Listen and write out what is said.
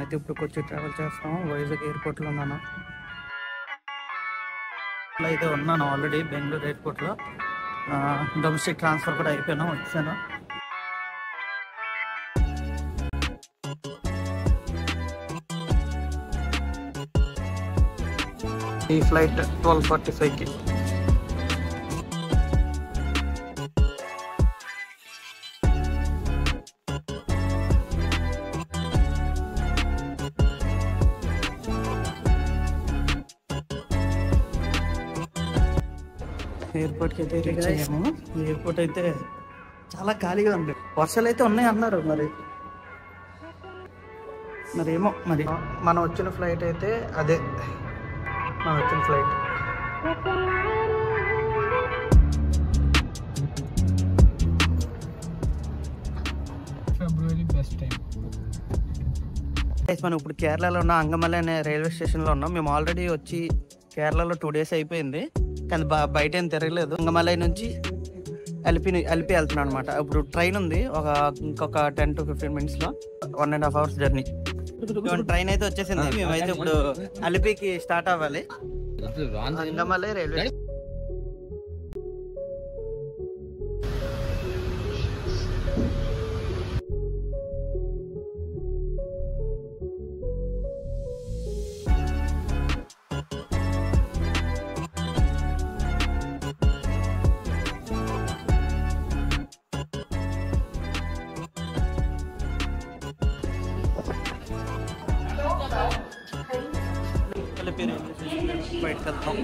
మేమైతే ఇప్పుడు కొచ్చి ట్రావెల్ చేస్తాము. వైజాగ్ ఎయిర్పోర్ట్లో ఉన్నాను. అయితే ఉన్నాను ఆల్రెడీ బెంగళూరు ఎయిర్పోర్ట్లో. డొమెస్టిక్ ట్రాన్స్ఫర్ కూడా అయిపోయాను, వచ్చాను. ఈ ఫ్లైట్ 12:45కి. ఎయిర్పోర్ట్కి అయితే రీచ్ అయ్యాము. ఎయిర్పోర్ట్ అయితే చాలా ఖాళీగా ఉంది. వర్షాలు అయితే ఉన్నాయి అన్నారు, మరేమో మరి. మనం వచ్చిన ఫ్లైట్ అయితే అదే మనం వచ్చిన ఫ్లైట్. ఫిబ్రవరి బెస్ట్ టైం. మనం ఇప్పుడు కేరళలో ఉన్న అంగమలై అనే రైల్వే స్టేషన్లో ఉన్నాం. మేము ఆల్రెడీ వచ్చి కేరళలో 2 days అయిపోయింది, కానీ బయట ఏం తిరగలేదు. అంగమలై నుంచి అలిపి వెళ్తున్నాను అనమాట. ఇప్పుడు ట్రైన్ ఉంది, ఇంకొక 10 to 15 minutes 1.5 hours journey. Train అయితే వచ్చేసింది. మేమైతే ఇప్పుడు అలిపికి స్టార్ట్ అవ్వాలి. అంగమలై రైల్వే బయటకు వెళ్తాం.